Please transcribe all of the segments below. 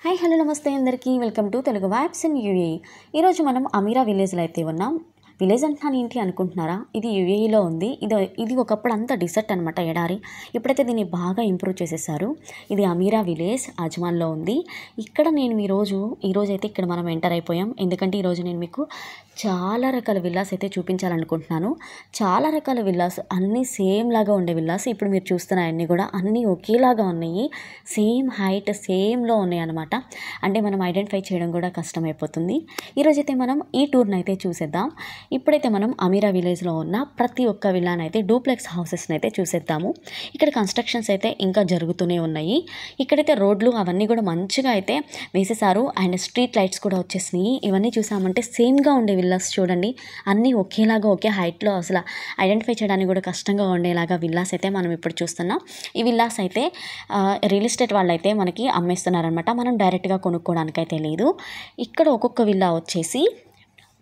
Hi hello నమస్తే అందరికీ welcome to Telugu vibes in UAE. ఈరోజు మనం అమీరా విలేజ్లో అయితే ఉన్నాం. విలేజ్ అంటున్నాను ఏంటి అనుకుంటున్నారా? ఇది యూఏఈలో ఉంది. ఇది ఒకప్పుడు అంతా డిసర్ట్ అనమాట, ఎడారి. ఇప్పుడైతే దీన్ని బాగా ఇంప్రూవ్ చేసేసారు. ఇది అమీరా విలేజ్ అజ్మాన్లో ఉంది. ఇక్కడ నేను ఈరోజు అయితే ఇక్కడ మనం ఎంటర్ అయిపోయాం. ఎందుకంటే ఈరోజు నేను మీకు చాలా రకాల విల్లాస్ అయితే చూపించాలనుకుంటున్నాను. చాలా రకాల విల్లాస్, అన్నీ సేమ్ లాగా ఉండే విల్లాస్. ఇప్పుడు మీరు చూస్తున్నాయన్నీ కూడా అన్నీ ఒకేలాగా ఉన్నాయి. సేమ్ హైట్ సేమ్లో ఉన్నాయి అనమాట. అంటే మనం ఐడెంటిఫై చేయడం కూడా కష్టమైపోతుంది. ఈరోజైతే మనం ఈ టూర్ని అయితే చూసేద్దాం. ఇప్పుడైతే మనం అమీరా విలేజ్లో ఉన్న ప్రతి ఒక్క విల్లాని అయితే డూప్లెక్స్ హౌసెస్ని అయితే చూసేద్దాము. ఇక్కడ కన్స్ట్రక్షన్స్ అయితే ఇంకా జరుగుతూనే ఉన్నాయి. ఇక్కడైతే రోడ్లు అవన్నీ కూడా మంచిగా అయితే వేసేసారు. అండ్ స్ట్రీట్ లైట్స్ కూడా వచ్చేసినాయి. ఇవన్నీ చూసామంటే సేమ్గా ఉండే విల్లాస్ చూడండి, అన్నీ ఒకేలాగా ఒకే హైట్లో, అసలు ఐడెంటిఫై చేయడానికి కూడా కష్టంగా ఉండేలాగా విల్లాస్ అయితే మనం ఇప్పుడు చూస్తున్నాం. ఈ విల్లాస్ అయితే రియల్ ఎస్టేట్ వాళ్ళు అయితే మనకి అమ్మేస్తున్నారనమాట. మనం డైరెక్ట్గా కొనుక్కోవడానికైతే లేదు. ఇక్కడ ఒక్కొక్క విల్లా వచ్చేసి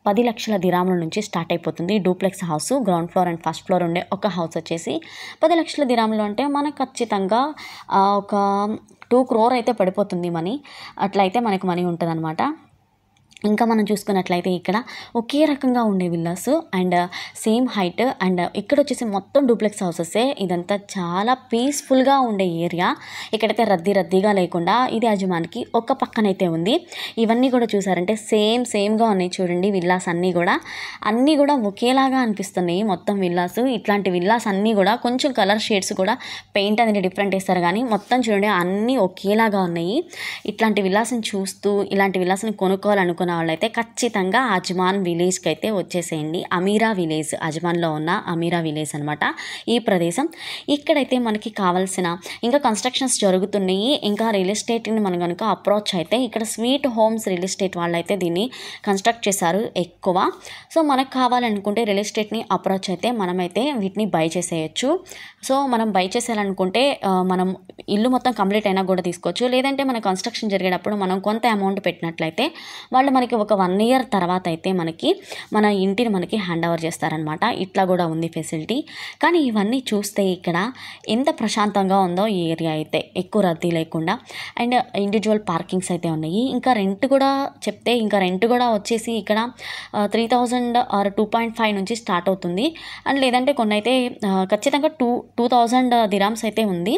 10 లక్షల దిరాముల నుంచి స్టార్ట్ అయిపోతుంది. Duplex house ground floor and first floor ఉండే ఒక హౌస్ వచ్చేసి 10 లక్షల దిరాములు అంటే మనకు ఖచ్చితంగా ఒక 2 crore అయితే పడిపోతుంది మనీ. అట్లయితే మనకు మనీ ఉంటుంది అనమాట. ఇంకా మనం చూసుకున్నట్లయితే ఇక్కడ ఒకే రకంగా ఉండే villas and same height. And ఇక్కడ వచ్చేసి మొత్తం డూప్లెక్స్ హౌసెసే. ఇదంతా చాలా పీస్ఫుల్గా ఉండే ఏరియా. ఇక్కడైతే రద్దీగా లేకుండా ఇది అజ్మాన్కి ఒక పక్కనైతే ఉంది. ఇవన్నీ కూడా చూసారంటే సేమ్గా ఉన్నాయి చూడండి. విల్లాస్ అన్నీ కూడా ఒకేలాగా అనిపిస్తున్నాయి మొత్తం విల్లాస్. ఇట్లాంటి విల్లాస్ అన్నీ కూడా కొంచెం కలర్ షేడ్స్ కూడా పెయింట్ అనేది డిఫరెంట్ వేస్తారు, కానీ మొత్తం చూడండి అన్నీ ఒకేలాగా ఉన్నాయి. ఇట్లాంటి విల్లాస్ని చూస్తూ ఇలాంటి విల్లాస్ని కొనుక్కోవాలనుకున్న వాళ్ళైతే ఖచ్చితంగా అజ్మాన్ విలేజ్కి అయితే వచ్చేసేయండి. అమీరా విలేజ్, అజ్మాన్లో ఉన్న అమీరా విలేజ్ అనమాట ఈ ప్రదేశం. ఇక్కడైతే మనకి కావాల్సిన ఇంకా కన్స్ట్రక్షన్స్ జరుగుతున్నాయి. ఇంకా రియల్ ఎస్టేట్ని మనం కనుక అప్రోచ్ అయితే ఇక్కడ స్వీట్ హోమ్స్ రియల్ ఎస్టేట్ వాళ్ళైతే దీన్ని కన్స్ట్రక్ట్ చేశారు ఎక్కువ. సో మనకు కావాలనుకుంటే రియల్ ఎస్టేట్ని అప్రోచ్ అయితే మనమైతే వీటిని బై చేసేయచ్చు. సో మనం బై చేసేయాలనుకుంటే మనం ఇల్లు మొత్తం కంప్లీట్ అయినా కూడా తీసుకోవచ్చు. లేదంటే మన కన్స్ట్రక్షన్ జరిగేటప్పుడు మనం కొంత అమౌంట్ పెట్టినట్లయితే వాళ్ళు మనకి ఒక 1 year తర్వాత అయితే మన ఇంటిని మనకి హ్యాండ్ ఓవర్ చేస్తారనమాట. ఇట్లా కూడా ఉంది ఫెసిలిటీ. కానీ ఇవన్నీ చూస్తే ఇక్కడ ఎంత ప్రశాంతంగా ఉందో ఈ ఏరియా అయితే, ఎక్కువ రద్దీ లేకుండా. అండ్ ఇండివిజువల్ పార్కింగ్స్ అయితే ఉన్నాయి. ఇంకా రెంట్ కూడా వచ్చేసి ఇక్కడ 3,000 ఆర్ 2.5 నుంచి స్టార్ట్ అవుతుంది. అండ్ లేదంటే కొన్ని అయితే ఖచ్చితంగా 2,000 దిరామ్స్ అయితే ఉంది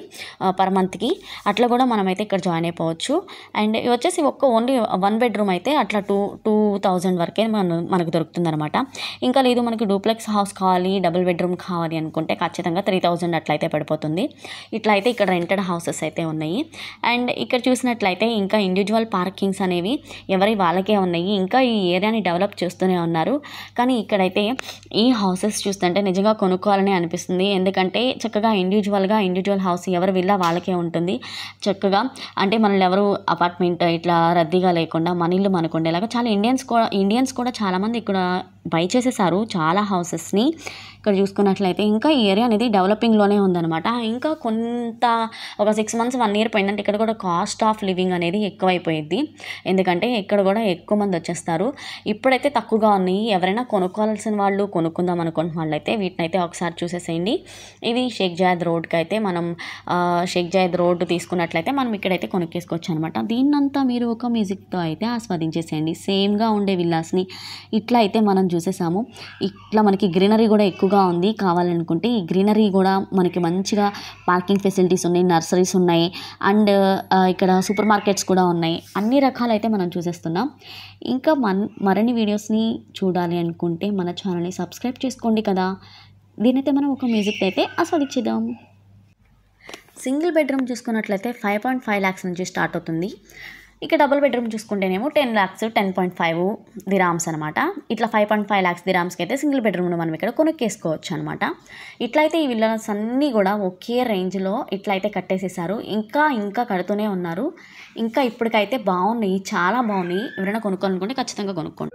పర్ మంత్కి. అట్లా కూడా మనమైతే ఇక్కడ జాయిన్ అయిపోవచ్చు. అండ్ ఇవి వచ్చేసి ఓన్లీ 1 bedroom అయితే అట్లా 2,000 వరకే మనకు దొరుకుతుంది అనమాట. ఇంకా లేదు మనకి డూప్లెక్స్ హౌస్ కావాలి, డబుల్ బెడ్రూమ్ కావాలి అనుకుంటే ఖచ్చితంగా 3,000 అట్లయితే పడిపోతుంది. ఇట్లా అయితే ఇక్కడ రెంటెడ్ హౌసెస్ అయితే ఉన్నాయి. అండ్ ఇక్కడ చూసినట్లయితే ఇంకా ఇండివిజువల్ పార్కింగ్స్ అనేవి ఎవరి వాళ్ళకే ఉన్నాయి. ఇంకా ఈ ఏరియాని డెవలప్ చేస్తూనే ఉన్నారు. కానీ ఇక్కడైతే ఈ హౌసెస్ చూస్తుంటే నిజంగా కొనుక్కోవాలని అనిపిస్తుంది. ఎందుకంటే చక్కగా ఇండివిజువల్ హౌస్ ఎవరి విల్లా వాళ్ళకే ఉంటుంది చక్కగా. అంటే మనల్ని ఎవరు అపార్ట్మెంట్ ఇట్లా రద్దీగా లేకుండా మన ఇల్లు మనకు ఉండేలాగా. చాలా ఇండియన్స్ కూడా చాలామంది ఇక్కడ బై చేసేసారు చాలా హౌసెస్ని. ఇక్కడ చూసుకున్నట్లయితే ఇంకా ఈ ఏరియా అనేది డెవలపింగ్లోనే ఉందన్నమాట. ఇంకా కొంత ఒక 6 months 1 year పోయిందంటే ఇక్కడ కూడా కాస్ట్ ఆఫ్ లివింగ్ అనేది ఎక్కువైపోయింది. ఎందుకంటే ఇక్కడ కూడా ఎక్కువ మంది వచ్చేస్తారు. ఇప్పుడైతే తక్కువగా ఉన్నాయి. ఎవరైనా కొనుక్కోవాల్సిన వాళ్ళు, కొనుక్కుందాం అనుకుంటున్న వాళ్ళైతే వీటినైతే ఒకసారి చూసేసేయండి. ఇది షేక్ జాయద్ రోడ్కి అయితే మనం షేక్ జాయద్ రోడ్డు తీసుకున్నట్లయితే మనం ఇక్కడైతే కొనుక్కేసుకోవచ్చు అనమాట. దీన్నంతా మీరు ఒక మ్యూజిక్తో అయితే ఆస్వాదించేసేయండి. సేమ్గా ఉండే విల్లాస్ని ఇట్లా అయితే మనం చూసేసాము. ఇట్లా మనకి గ్రీనరీ కూడా ఎక్కువగా ఉంది. కావాలనుకుంటే ఈ గ్రీనరీ కూడా మనకి మంచిగా పార్కింగ్ ఫెసిలిటీస్ ఉన్నాయి, నర్సరీస్ ఉన్నాయి. అండ్ ఇక్కడ సూపర్ మార్కెట్స్ కూడా ఉన్నాయి. అన్ని రకాలైతే మనం చూసేస్తున్నాం. ఇంకా మరిన్ని వీడియోస్ని చూడాలి అనుకుంటే మన ఛానల్ని సబ్స్క్రైబ్ చేసుకోండి కదా. దీనైతే మనం ఒక మ్యూజిక్ అయితే ఆస్వాదించేద్దాం. సింగిల్ బెడ్రూమ్ చూసుకున్నట్లయితే 5.5 lakhs నుంచి స్టార్ట్ అవుతుంది. ఇక డబుల్ బెడ్రూమ్ చూసుకుంటేనేమో 10 lakhs 10.5 దిరామ్స్ అనమాట. ఇట్లా 5.5 lakhs దిరామ్స్కి అయితే సింగిల్ బెడ్రూమ్ను మనం ఇక్కడ కొనుక్కేసుకోవచ్చు అనమాట. ఇట్లయితే ఈ విల్లాస్ అన్నీ కూడా ఒకే రేంజ్లో ఇట్లయితే కట్టేసేసారు. ఇంకా కడుతూనే ఉన్నారు. ఇంకా ఇప్పటికైతే బాగున్నాయి, చాలా బాగున్నాయి. ఎవరైనా కొనుక్కోవాలనుకుంటే ఖచ్చితంగా కొనుక్కోండి.